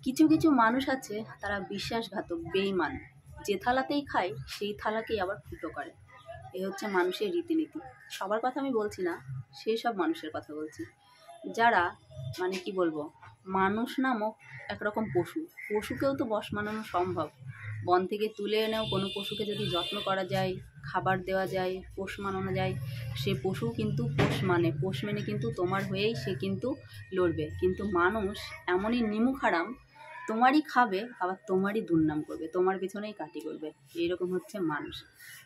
কিছু কিছু মানুষ আছে তারা বিশ্বাসঘাতক, বেঈমান। যে থালাতেই খায় সেই থালাকেই আবার ফুটো করে। এই হচ্ছে মানুষের রীতিনীতি। সবার কথা আমি বলছি না, সেই সব মানুষের কথা বলছি যারা কি বলবো, মানুষ নামক একরকম পশু। পশুকেও তো বশ মানানো সম্ভব। বন থেকে তুলে এনেও কোনো পশুকে যদি যত্ন করা যায়, খাবার দেওয়া যায়, পোষ মানানো যায়, সে পশু কিন্তু পোষ মেনে কিন্তু তোমার হয়েই সে কিন্তু লড়বে। কিন্তু মানুষ এমনই নিমুখ হারাম, তোমারই খাবে আবার তোমারই দুর্নাম করবে, তোমার পিছনেই কাটি করবে। এইরকম হচ্ছে মানুষ।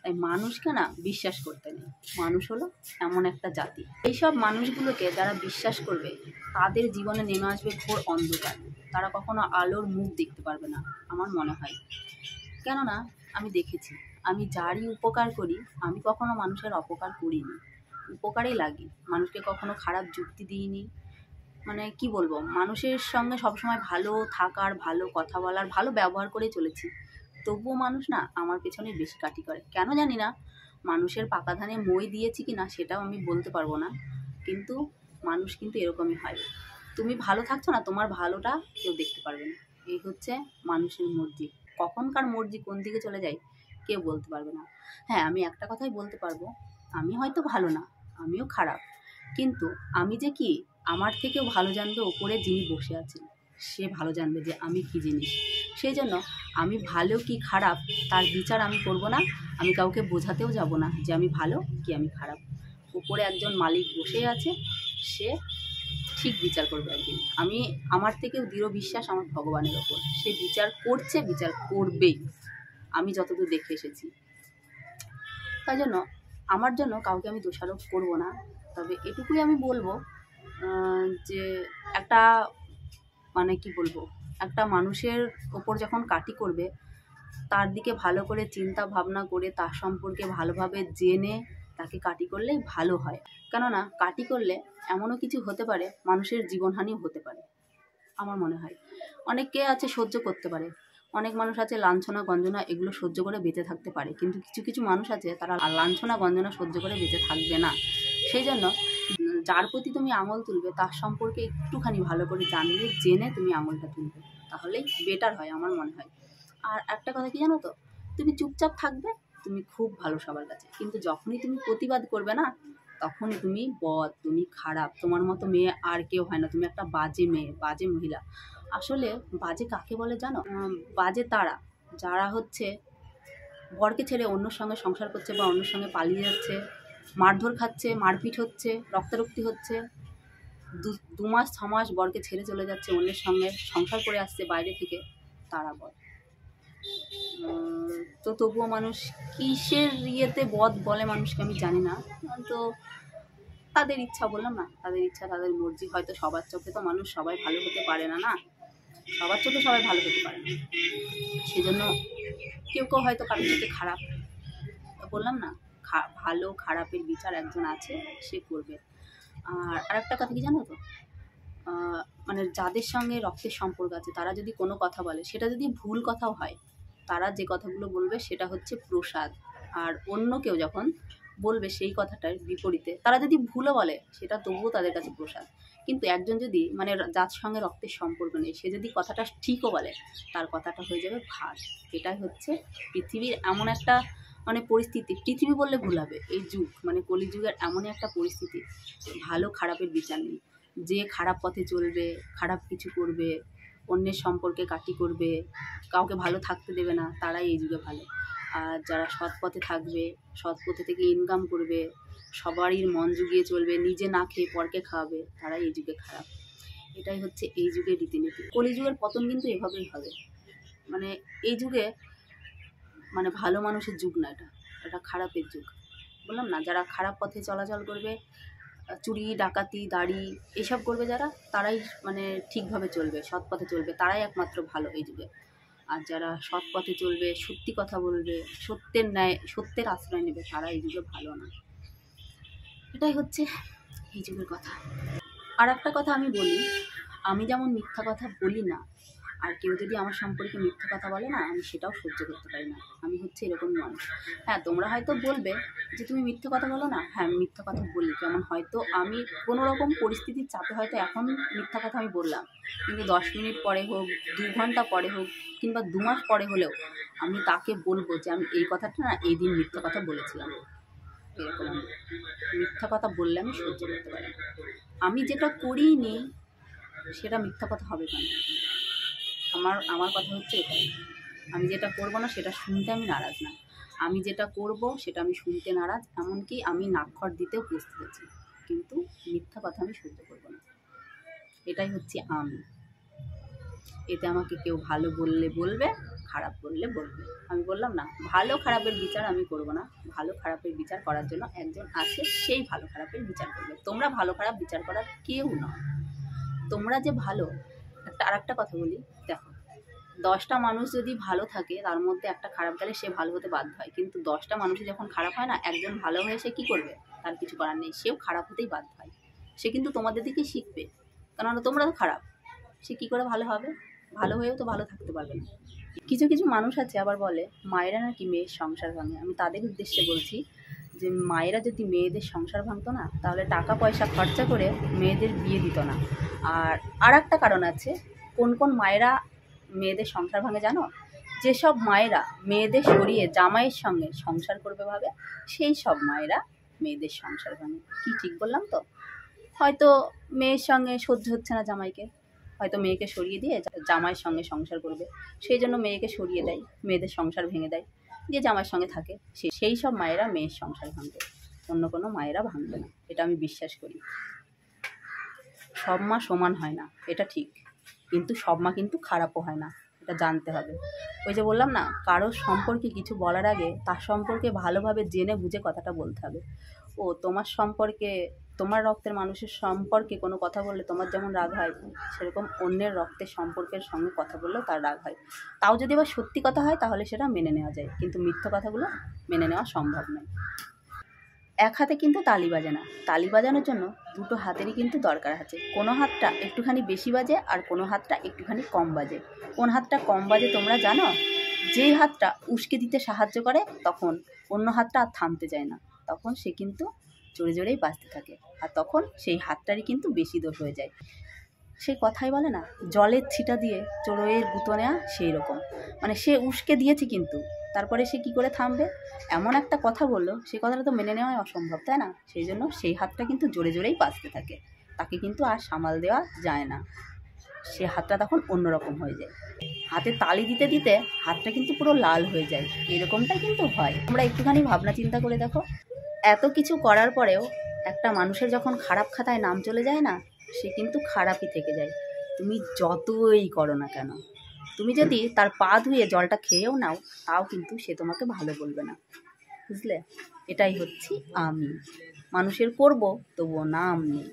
তাই মানুষকে না বিশ্বাস করতে নেই। মানুষ হলো এমন একটা জাতি, এইসব মানুষগুলোকে যারা বিশ্বাস করবে তাদের জীবনে নেমে আসবে ঘোর অন্ধকার। তারা কখনো আলোর মুখ দেখতে পারবে না আমার মনে হয়। কেননা আমি দেখেছি, আমি যারই উপকার করি আমি কখনো মানুষের অপকার করিনি, উপকারেই লাগি। মানুষকে কখনো খারাপ যুক্তি দিইনি। কি বলবো, মানুষের সঙ্গে সবসময় ভালো থাকার, ভালো কথা বলার, ভালো ব্যবহার করে চলেছি। তবুও মানুষ না আমার পেছনে বেশি কাটি করে, কেন জানি না। মানুষের পাকা ধানে মই দিয়েছি কি না সেটাও আমি বলতে পারবো না, কিন্তু মানুষ কিন্তু এরকমই হয়। তুমি ভালো থাকছো না, তোমার ভালোটা কেউ দেখতে পারবে না। এই হচ্ছে মানুষের মর্জি। কখনকার মর্জি কোন দিকে চলে যায় কেউ বলতে পারবে না। হ্যাঁ, আমি একটা কথাই বলতে পারবো, আমি হয়তো ভালো না, আমিও খারাপ, কিন্তু আমি যে কি, আমার থেকেও ভালো জানবে ওপরে যিনি বসে আছেন, সে ভালো জানবে যে আমি কি জিনিস। সেই জন্য আমি ভালো কি খারাপ তার বিচার আমি করব না। আমি কাউকে বোঝাতেও যাব না যে আমি ভালো কি আমি খারাপ। উপরে একজন মালিক বসে আছে, সে ঠিক বিচার করবে একদিন। আমার থেকেও দৃঢ় বিশ্বাস আমার ভগবানের ওপর, সে বিচার করছে, বিচার করবেই, আমি যতদূর দেখে এসেছি। তাই জন্য আমার জন্য কাউকে আমি দোষারোপ করব না। তবে এটুকুই আমি বলবো, যে একটা কি বলবো, একটা মানুষের ওপর যখন কাটি করবে, তার দিকে ভালো করে চিন্তা ভাবনা করে তার সম্পর্কে ভালোভাবে জেনে তাকে কাটি করলেই ভালো হয়। কেননা কাটি করলে এমনও কিছু হতে পারে, মানুষের জীবনহানিও হতে পারে আমার মনে হয়। অনেকে আছে সহ্য করতে পারে, অনেক মানুষ আছে লাঞ্ছনা গঞ্জনা এগুলো সহ্য করে বেঁচে থাকতে পারে, কিন্তু কিছু কিছু মানুষ আছে তারা লাঞ্ছনা গঞ্জনা সহ্য করে বেঁচে থাকবে না। সেই জন্য যার প্রতি তুমি আঙুল তুলবে তার সম্পর্কে একটুখানি ভালো করে জানলে, জেনে তুমি আঙুলটা তুলবে, তাহলেই বেটার হয় আমার মনে হয়। আর একটা কথা কি জানো তো, তুমি চুপচাপ থাকবে, তুমি খুব ভালো সবার কাছে, কিন্তু যখনই তুমি প্রতিবাদ করবে না, তখনই তুমি বদ, তুমি খারাপ। তোমার মতো মেয়ে আর কেউ হয় না, তুমি একটা বাজে মেয়ে, বাজে মহিলা। আসলে বাজে কাকে বলে জানো? বাজে তারা যারা হচ্ছে বরকে ছেড়ে অন্যর সঙ্গে সংসার করছে বা অন্যর সঙ্গে পালিয়ে যাচ্ছে, মারধর খাচ্ছে, মারপিট হচ্ছে, রক্তারক্তি হচ্ছে, 2 মাস 6 মাস বরকে ছেড়ে চলে যাচ্ছে, অন্যের সঙ্গে সংসার করে আসছে বাইরে থেকে, তারা বদ। তো তবুও মানুষ কিসের ইয়েতে বদ বলে মানুষকে আমি জানি না। তো তাদের ইচ্ছা, বললাম না, তাদের ইচ্ছা, তাদের মর্জি। হয়তো সবার চোখে তো মানুষ সবাই ভালো হতে পারে না, না সবার চোখে সবাই ভালো হতে পারে না। সেজন্য কেউ কেউ হয়তো কারোর চোখে খারাপ। বললাম না, ভালো খারাপের বিচার একজন আছে, সে করবে। আর আরেকটা কথা কি জানো তো, যাদের সঙ্গে রক্তের সম্পর্ক আছে তারা যদি কোনো কথা বলে, সেটা যদি ভুল কথাও হয়, তারা যে কথাগুলো বলবে সেটা হচ্ছে প্রসাদ। আর অন্য কেউ যখন বলবে সেই কথাটার বিপরীতে, তারা যদি ভুলও বলে সেটা তবুও তাদের কাছে প্রসাদ। কিন্তু একজন যদি যার সঙ্গে রক্তের সম্পর্ক নেই, সে যদি কথাটা ঠিকও বলে, তার কথাটা হয়ে যাবে ভাত। এটাই হচ্ছে পৃথিবীর এমন একটা পরিস্থিতি, পৃথিবী বললে ভুল হবে, এই যুগ কলিযুগের এমনই একটা পরিস্থিতি, ভালো খারাপের বিচার নেই। যে খারাপ পথে চলবে, খারাপ কিছু করবে, অন্যের সম্পর্কে কাটি করবে, কাউকে ভালো থাকতে দেবে না, তারাই এই যুগে ভালো। আর যারা সৎ পথে থাকবে, সৎ পথে থেকে ইনকাম করবে, সবারই মন জুগিয়ে চলবে, নিজে না খেয়ে পরকে খাওয়াবে, তারাই এই যুগে খারাপ। এটাই হচ্ছে এই যুগের রীতিনীতি। কলিযুগের পতন কিন্তু এভাবেই হবে। এই যুগে ভালো মানুষের যুগ না, এটা খারাপের যুগ। বললাম না, যারা খারাপ পথে চলাচল করবে, চুরি ডাকাতি দাড়ি এসব করবে যারা, তারাই ঠিকভাবে চলবে, সৎ পথে চলবে, তারাই একমাত্র ভালো এই যুগে। আর যারা সৎ পথে চলবে, সত্যি কথা বলবে, সত্যের আশ্রয় নেবে, তারা এই যুগে ভালো না। এটাই হচ্ছে এই যুগের কথা। আর একটা কথা আমি বলি, আমি যেমন মিথ্যা কথা বলি না, আর কেউ যদি আমার সম্পর্কে মিথ্যা কথা বলে না, আমি সেটাও সহ্য করতে পারি না। আমি হচ্ছে এরকম মানুষ। হ্যাঁ, তোমরা হয়তো বলবে যে তুমি মিথ্যা কথা বলো না। হ্যাঁ, আমি মিথ্যা কথা বলি। যেমন হয়তো আমি কোনো রকম পরিস্থিতির চাপে হয়তো এখন মিথ্যা কথা আমি বললাম, কিন্তু 10 মিনিট পরে হোক, 2 ঘন্টা পরে হোক, কিংবা 2 মাস পরে হলেও আমি তাকে বলবো যে আমি এই কথাটা না এই দিন মিথ্যা কথা বলেছিলাম। এরকম আমি মিথ্যা কথা বললে আমি সহ্য করতে পারি না। আমি যেটা করিনি সেটা মিথ্যা কথা হবে কেন? আমার কথা হচ্ছে এটাই। আমি যেটা করবো না সেটা শুনতে আমি নারাজ না। আমি যেটা করব সেটা আমি শুনতে নারাজ, এমনকি আমি নাকখট দিতেও প্রস্তুত আছি, কিন্তু মিথ্যা কথা আমি সহ্য করবো না। এটাই হচ্ছে আমি। এতে আমাকে কেউ ভালো বললে বলবে, খারাপ বললে বলবে। আমি বললাম না, ভালো খারাপের বিচার আমি করব না। ভালো খারাপের বিচার করার জন্য একজন আছে, সেই ভালো খারাপের বিচার করবে। তোমরা ভালো খারাপ বিচার করার কেউ নয়। তোমরা যে ভালো, আরেকটা কথা বলি, দেখো, 10টা মানুষ যদি ভালো থাকে তার মধ্যে একটা খারাপ গেলে সে ভালো হতে বাধ্য হয়, কিন্তু 10টা মানুষই যখন খারাপ হয় না, একজন ভালো হয়ে সে কী করবে? তার কিছু করার নেই, সেও খারাপ হতেই বাধ্য হয়। সে কিন্তু তোমাদের দিকে শিখবে, কেননা তোমরা তো খারাপ। সে কী করে ভালো হবে? ভালো হয়েও তো ভালো থাকতে পারবে না। কিছু কিছু মানুষ আছে আবার বলে মায়েরা নাকি মেয়ের সংসার ভাঙে। আমি তাদের উদ্দেশ্যে বলছি যে মায়েরা যদি মেয়েদের সংসার ভাঙতো না, তাহলে টাকা পয়সা খরচা করে মেয়েদের বিয়ে দিত না। আর একটা কারণ আছে, কোন কোন মায়েরা মেয়েদের সংসার ভাঙে জানো? যেসব মায়েরা মেয়েদের সরিয়ে জামাইয়ের সঙ্গে সংসার করবে ভাবে, সেই সব মায়েরা মেয়েদের সংসার ভাঙে। কি ঠিক বললাম তো? হয়তো মেয়ের সঙ্গে সহ্য হচ্ছে না জামাইকে, হয়তো মেয়েকে সরিয়ে দিয়ে জামাইয়ের সঙ্গে সংসার করবে, সেই জন্য মেয়েকে সরিয়ে দেয়, মেয়েদের সংসার ভেঙে দেয়, দিয়ে জামাইয়ের সঙ্গে থাকে। সেই সব মায়েরা মেয়ের সংসার ভাঙবে, অন্য কোনো মায়েরা ভাঙবে না। এটা আমি বিশ্বাস করি। সব মা সমান হয় না, এটা ঠিক, কিন্তু সব মা কিন্তু খারাপও হয় না, এটা জানতে হবে। ওই যে বললাম না, কারোর সম্পর্কে কিছু বলার আগে তার সম্পর্কে ভালোভাবে জেনে বুঝে কথাটা বলতে হবে। ও তোমার সম্পর্কে, তোমার রক্তের মানুষের সম্পর্কে কোনো কথা বললে তোমার যেমন রাগ হয়, সেরকম অন্যের রক্তের সম্পর্কের সঙ্গে কথা বললেও তার রাগ হয়। তাও যদি আবার সত্যি কথা হয় তাহলে সেটা মেনে নেওয়া যায়, কিন্তু মিথ্যা কথাগুলো মেনে নেওয়া সম্ভব নয়। এক হাতে কিন্তু তালি বাজে না, তালি বাজানোর জন্য দুটো হাতেরই কিন্তু দরকার আছে। কোনো হাতটা একটুখানি বেশি বাজে আর কোনো হাতটা একটুখানি কম বাজে। কোন হাতটা কম বাজে তোমরা জানো? যেই হাতটা উস্কে দিতে সাহায্য করে, তখন অন্য হাতটা আর থামতে চায় না, তখন সে কিন্তু জোরে জোরেই বাজতে থাকে, আর তখন সেই হাতটারই কিন্তু বেশি দোষ হয়ে যায়। সেই কথাই বলে না, জলের ছিটা দিয়ে চড়ুইয়ের গুঁতো নেওয়া, সেই রকম। মানে সে উস্কে দিয়েছে, কিন্তু তারপরে সে কি করে থামবে? এমন একটা কথা বললো, সেই কথাটা তো মেনে নেওয়াই অসম্ভব, তাই না? সেই জন্য সেই হাতটা কিন্তু জোরে জোরেই বাজতে থাকে, তাকে কিন্তু আর সামাল দেওয়া যায় না। সে হাতটা তখন অন্যরকম হয়ে যায়। হাতে তালি দিতে দিতে হাতটা কিন্তু পুরো লাল হয়ে যায়, এরকমটাই কিন্তু হয়। তোমরা একটুখানি ভাবনা চিন্তা করে দেখো, এত কিছু করার পরেও একটা মানুষের যখন খারাপ খাতায় নাম চলে যায় না, সে কিন্তু খারাপই থেকে যায়। তুমি যতই করো না কেন, তুমি যদি তার পা ধুয়ে জলটা খেয়েও নাও, তাও কিন্তু সে তোমাকে ভালো বলবে না, বুঝলে? এটাই হচ্ছি আমি। মানুষের করব, তবুও নাম নেই।